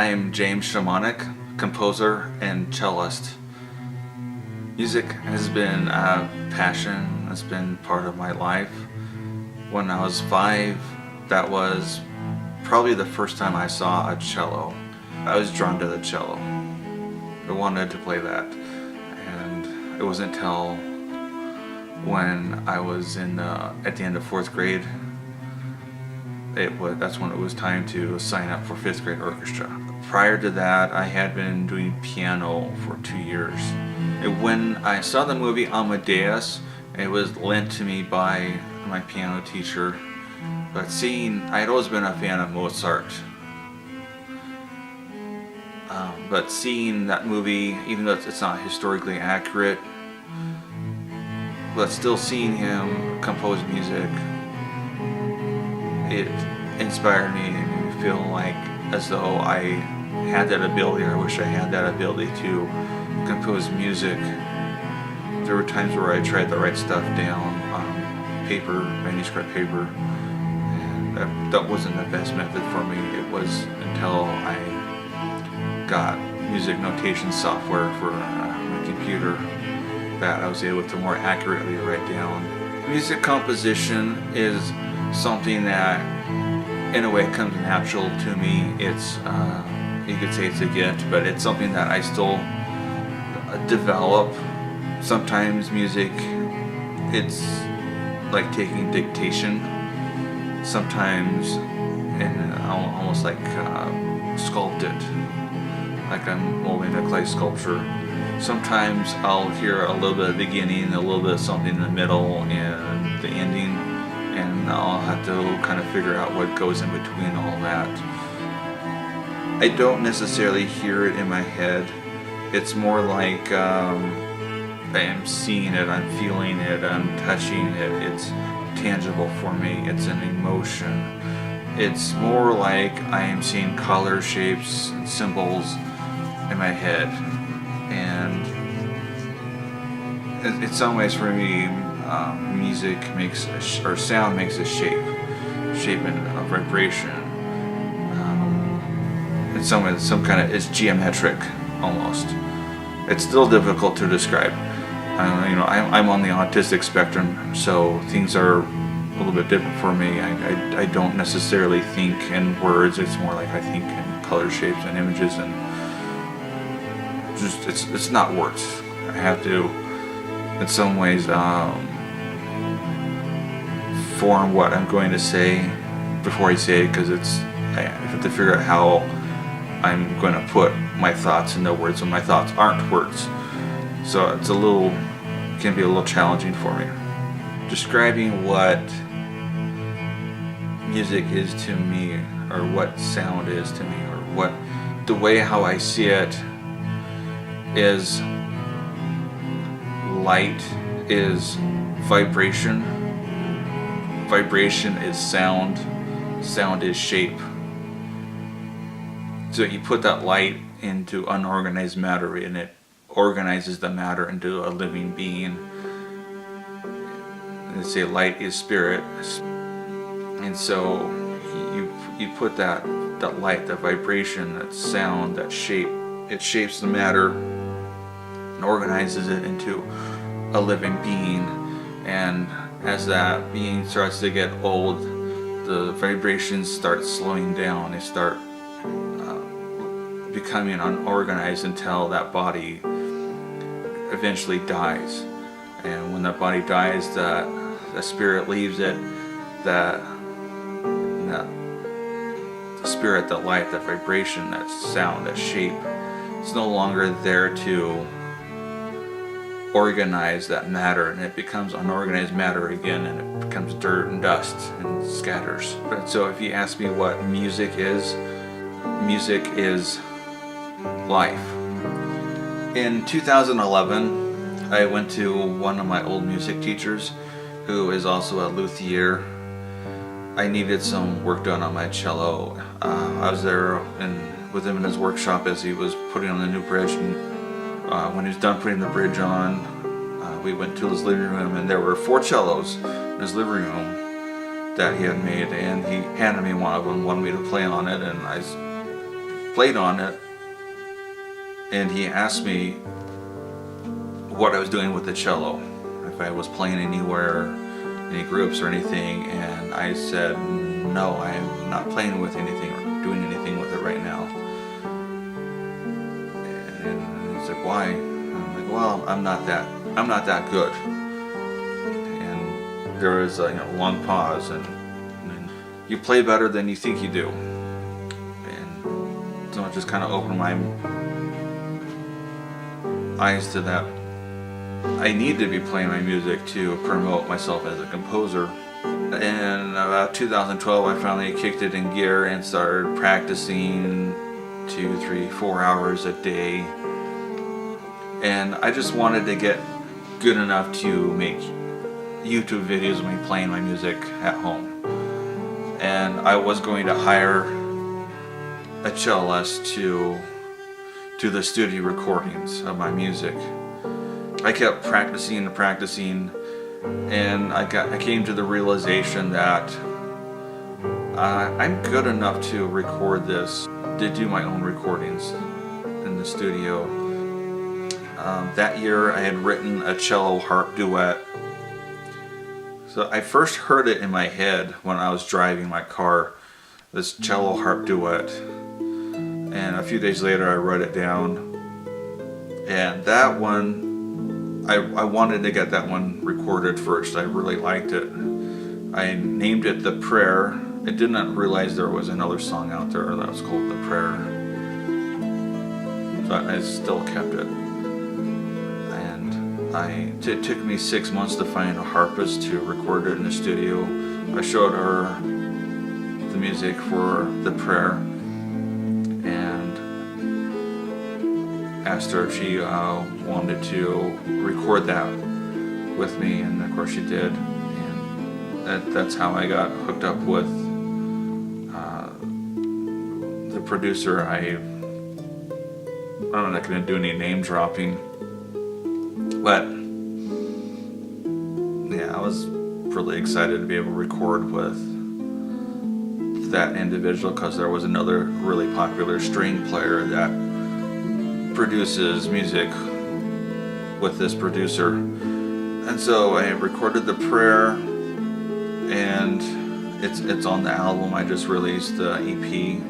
I am James Shamanic, composer and cellist. Music has been a passion, it's been part of my life. When I was 5, that was probably the first time I saw a cello. I was drawn to the cello. I wanted to play that. And it wasn't until when I was at the end of 4th grade, that's when it was time to sign up for 5th grade orchestra. Prior to that, I had been doing piano for 2 years. And when I saw the movie Amadeus, it was lent to me by my piano teacher. But I had always been a fan of Mozart. But seeing that movie, even though it's not historically accurate, but still seeing him compose music, it inspired me and made me feel like as though I had that ability, or I wish I had that ability to compose music. There were times where I tried to write stuff down on paper, manuscript paper, and that wasn't the best method for me. It was until I got music notation software for my computer that I was able to more accurately write down. Music composition is something that in a way comes natural to me. It's you could say it's a gift, but it's something that I still develop. Sometimes music, it's like taking dictation. Sometimes and almost like sculpt it, like I'm molding a clay sculpture. Sometimes I'll hear a little bit of the beginning, a little bit of something in the middle, and the ending, and I'll have to kind of figure out what goes in between all that. I don't necessarily hear it in my head. It's more like I am seeing it, I'm feeling it, I'm touching it. It's tangible for me. It's an emotion. It's more like I am seeing color, shapes, and symbols in my head. And in some ways for me, music makes or sound makes a shape and a vibration. In some ways, it's geometric almost. It's still difficult to describe. I'm on the autistic spectrum, so things are a little bit different for me. I don't necessarily think in words. It's more like I think in color, shapes, and images, and just it's not words. I have to, in some ways, form what I'm going to say before I say it, because I have to figure out how I'm going to put my thoughts into words when my thoughts aren't words. So it can be a little challenging for me. Describing what music is to me, or what sound is to me, or the way how I see it is light is vibration. Vibration is sound. Sound is shape. So you put that light into unorganized matter and it organizes the matter into a living being. They say light is spirit. And so you put that light, that vibration, that sound, that shape, it shapes the matter and organizes it into a living being. And as that being starts to get old, the vibrations start slowing down. They start becoming unorganized until that body eventually dies. And when that body dies, the spirit leaves it. The spirit, that light, that vibration, that sound, that shape, it's no longer there to organize that matter, and it becomes unorganized matter again, and it becomes dirt and dust and scatters. But so if you ask me what music is life. In 2011, I went to one of my old music teachers, who is also a luthier. I needed some work done on my cello. I was there with him in his workshop as he was putting on the new bridge, and when he was done putting the bridge on, we went to his living room, and there were 4 cellos in his living room that he had made, and he handed me one of them, wanted me to play on it, and I played on it, and he asked me what I was doing with the cello, if I was playing anywhere, any groups or anything, and I said no, I'm not playing with anything or doing anything with it right now. And he's like, why? And I'm like, well, I'm not that good. And there was a long pause, and you play better than you think you do. And so it just kind of opened my eyes to that. I need to be playing my music to promote myself as a composer. In about 2012, I finally kicked it in gear and started practicing 2, 3, 4 hours a day. And I just wanted to get good enough to make YouTube videos of me playing my music at home. And I was going to hire a cellist to do the studio recordings of my music. I kept practicing and practicing, and I came to the realization that I'm good enough to record this, to do my own recordings in the studio. That year I had written a cello harp duet. So I first heard it in my head when I was driving my car, this cello harp duet. And a few days later I wrote it down. And that one, I wanted to get that one recorded first. I really liked it. I named it The Prayer. I did not realize there was another song out there that was called The Prayer. But I still kept it. It took me 6 months to find a harpist to record it in the studio. I showed her the music for The Prayer and asked her if she wanted to record that with me, and of course she did. And that's how I got hooked up with the producer. I'm not going to do any name dropping. But yeah, I was really excited to be able to record with that individual, because there was another really popular string player that produces music with this producer. And so I recorded The Prayer, and it's on the album. I just released the EP,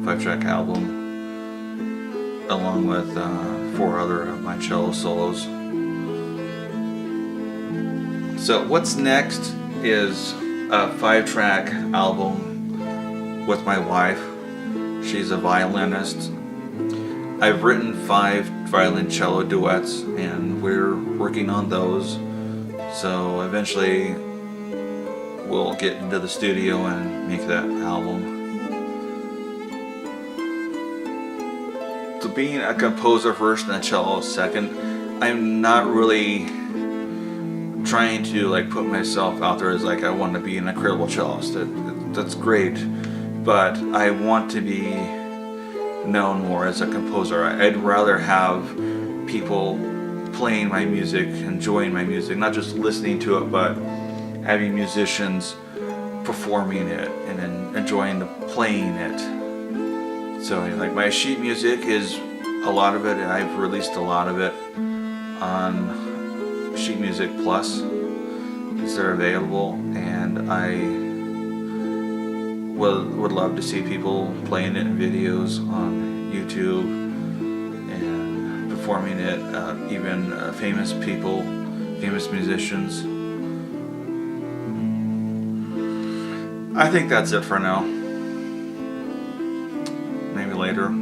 5-track album, along with 4 other of my cello solos. So what's next is a 5-track album with my wife. She's a violinist. I've written 5 violin-cello duets, and we're working on those. So eventually we'll get into the studio and make that album. So being a composer first and a cello second, I'm not really trying to put myself out there as I want to be an incredible cellist. That's great, but I want to be known more as a composer. I'd rather have people playing my music, enjoying my music, not just listening to it, but having musicians performing it and then enjoying playing it. So my sheet music is a lot of it, and I've released a lot of it on Sheet Music Plus, because they're available, and I would love to see people playing it in videos on YouTube and performing it, even famous people, famous musicians. I think that's it for now. Maybe later.